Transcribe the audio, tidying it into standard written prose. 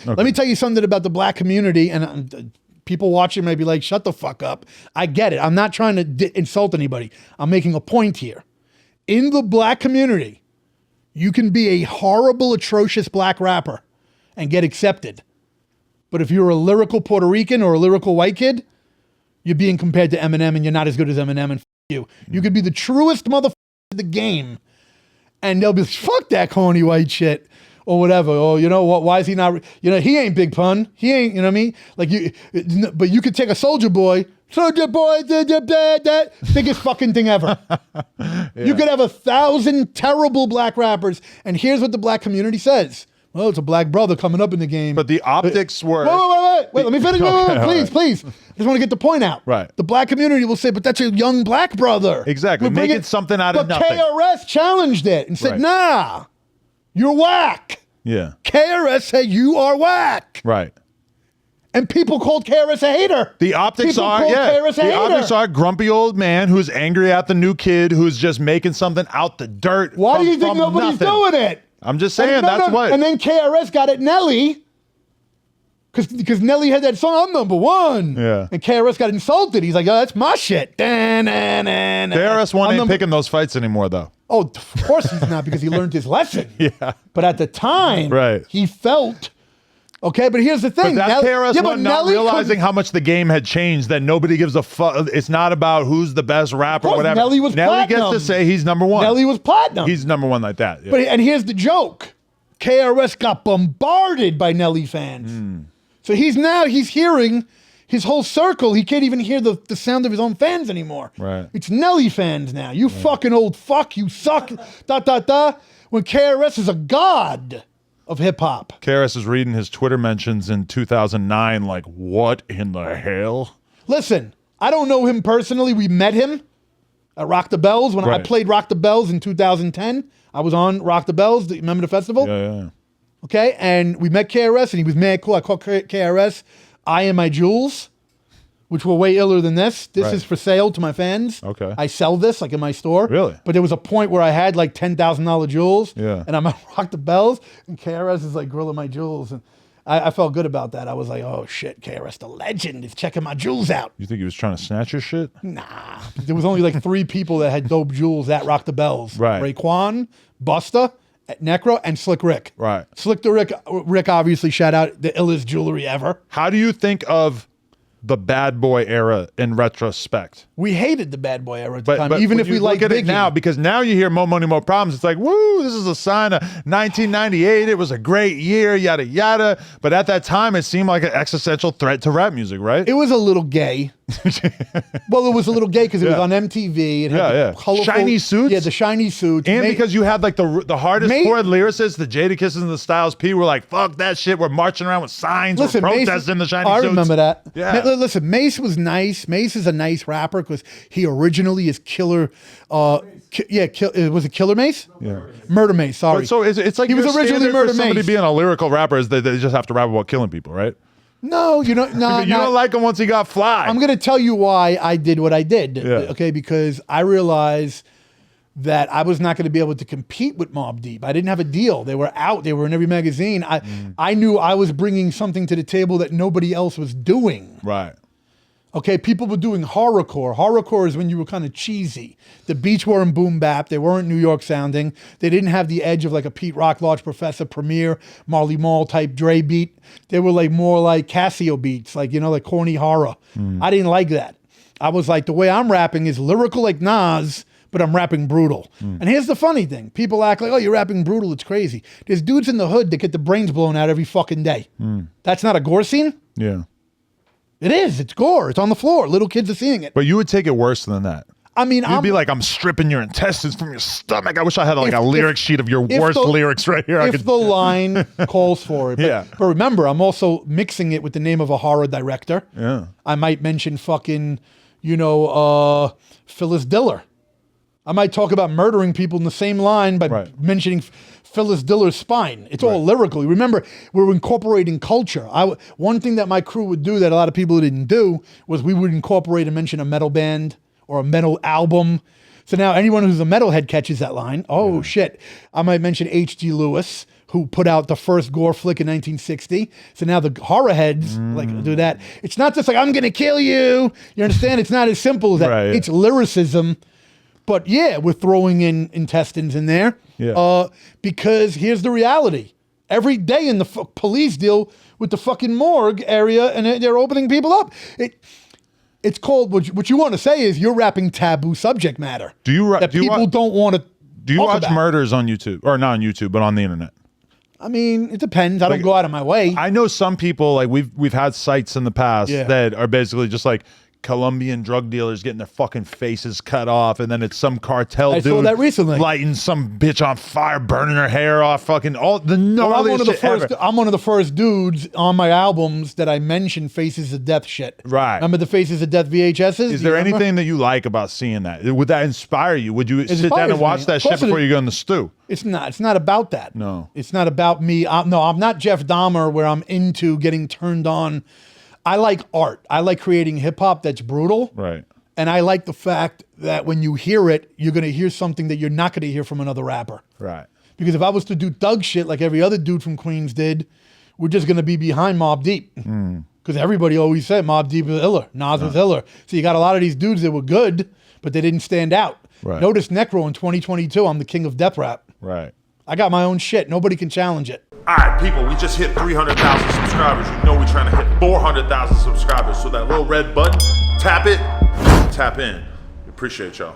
Let me tell you something about the black community, and people watching may be like, shut the fuck up. I get it. I'm not trying to insult anybody. I'm making a point here. In the black community, you can be a horrible, atrocious black rapper and get accepted. But if you're a lyrical Puerto Rican or a lyrical white kid, you're being compared to Eminem and you're not as good as Eminem, and f you. You could be the truest motherfucker in the game and they'll be like, fuck that corny white shit or whatever. Or you know what, why is he not, he ain't Big Pun. He ain't, you know what I mean? Like but you could take a Soulja Boy, that biggest fucking thing ever. Yeah. You could have 1,000 terrible black rappers and here's what the black community says. Well, it's a black brother coming up in the game. But the optics were... Wait, let me finish. Please. I just want to get the point out. Right. The black community will say, but that's a young black brother. Exactly. Making something out of nothing. But KRS challenged it and said, nah, you're whack. Yeah. KRS said, you are whack. Right. And people called KRS a hater. The optics optics are grumpy old man who's angry at the new kid who's just making something out the dirt. Why do you think nobody's doing it? I'm just saying that's what. And then KRS got at Nelly because Nelly had that song, I'm number one. Yeah. And KRS got insulted. He's like, oh, that's my shit. KRS-One ain't picking those fights anymore, though. Oh, of course he's not because he learned his lesson. Yeah. But at the time, he felt... Okay, but here's the thing. But that's KRS-One not realizing how much the game had changed, that nobody gives a fuck. It's not about who's the best rapper or whatever. Nelly gets to say he's number one. Nelly was platinum. He's number one like that. Yeah. And here's the joke. KRS got bombarded by Nelly fans. So he's hearing his whole circle. He can't even hear the sound of his own fans anymore. Right. It's Nelly fans now. You fucking old fuck. You suck. When KRS is a god of hip hop. KRS is reading his Twitter mentions in 2009 like, what in the hell? Listen, I don't know him personally. We met him at Rock the Bells when I played Rock the Bells in 2010. I was on Rock the Bells. Remember the festival? Yeah. Okay, and we met KRS and he was mad cool. I called KRS I Am My Jewels, which were way iller than this. This is for sale to my fans. Okay. I sell this like in my store. Really? But there was a point where I had like $10,000 jewels. Yeah. And I'm at Rock the Bells and KRS is like grilling my jewels. And I felt good about that. I was like, oh shit, KRS the legend is checking my jewels out. You think he was trying to snatch your shit? Nah. There was only like 3 people that had dope jewels at Rock the Bells. Right. Raekwon, Busta, Necro, and Slick Rick. Right. Slick the Rick obviously shout out the illest jewelry ever. How do you think of the bad boy era in retrospect? We hated the bad boy era at the time, but even if we like Biggie. it now, because now you hear More Money, More Problems. It's like, woo, this is a sign of 1998. It was a great year, yada, yada. But at that time, it seemed like an existential threat to rap music, right? It was a little gay. Well, it was a little gay because it was on MTV. It had the colorful, shiny suits. Yeah, the shiny suits. And because you had like the hardest core lyricists, the Jadakisses and the Styles P were like, fuck that shit. We're marching around with signs. We're protesting the shiny suits. I remember that. Yeah. Listen, Mace was nice. Mace is a nice rapper because he originally is Killer. Was it Killer Mace? Yeah. Murder Mace, sorry. But so it's like he was originally Murder Mace. Somebody being a lyrical rapper is that they just have to rap about killing people, right? No, you don't like him once he got fly. I'm going to tell you why I did what I did. Yeah. Okay, because I realized that I was not going to be able to compete with Mobb Deep. I didn't have a deal. They were out. They were in every magazine. I knew I was bringing something to the table that nobody else was doing. Right. Okay, people were doing horrorcore. Horrorcore is when you were kind of cheesy. The beats weren't boom bap. They weren't New York sounding. They didn't have the edge of like a Pete Rock, Large Professor, Premier, Marley Marl type Dre beat. They were like more like Casio beats, like, like corny horror. I didn't like that. I was like, the way I'm rapping is lyrical like Nas, but I'm rapping brutal. And here's the funny thing. People act like, oh, you're rapping brutal. It's crazy. There's dudes in the hood that get the brains blown out every fucking day. That's not a gore scene? Yeah. It is. It's gore. It's on the floor. Little kids are seeing it. But you would take it worse than that. I mean, you'd be like, I'm stripping your intestines from your stomach. I wish I had like a lyric sheet of your worst lyrics right here. If the line calls for it. But remember, I'm also mixing it with the name of a horror director. Yeah. I might mention fucking, Phyllis Diller. I might talk about murdering people in the same line by mentioning Phyllis Diller's spine. It's all lyrical. Remember, we're incorporating culture. One thing that my crew would do that a lot of people didn't do was we would incorporate and mention a metal band or a metal album. So now anyone who's a metalhead catches that line. Oh, shit. I might mention H.G. Lewis who put out the first gore flick in 1960. So now the horror heads like do that. It's not just like, I'm going to kill you. You understand? It's not as simple as that. Right. It's lyricism. But yeah, we're throwing in intestines in there. Yeah. Because here's the reality. Every day in the police deal with the fucking morgue area and they're opening people up. It's called, what you want to say is you're rapping taboo subject matter. People don't want to Do you watch murders on YouTube? Or not on YouTube, but on the internet? I mean, it depends. I don't go out of my way. I know some people, like we've had sites in the past that are basically just like Colombian drug dealers getting their fucking faces cut off, and then it's some cartel dude saw that recently. lighting some bitch on fire, burning her hair off, fucking all the gnarliest shit ever. I'm one of the first dudes on my albums that I mentioned Faces of Death shit. Right. Remember the Faces of Death VHSs? Is there anything that you like about seeing that? Would that inspire you? Would you sit down and watch that shit before you go in the stew? It's not. It's not about that. No. It's not about me. No, I'm not Jeff Dahmer where I'm into getting turned on. I like art. I like creating hip hop that's brutal. Right. And I like the fact that when you hear it, you're going to hear something that you're not going to hear from another rapper. Right. Because if I was to do thug shit like every other dude from Queens did, we're just going to be behind Mobb Deep. Because everybody always said Mobb Deep was iller. Nas was iller. So you got a lot of these dudes that were good, but they didn't stand out. Right. Notice Necro in 2022, I'm the king of death rap. Right. I got my own shit. Nobody can challenge it. All right, people, we just hit 300,000 subscribers. You know we're trying to hit 400,000 subscribers. So that little red button, tap it, tap in. We appreciate y'all.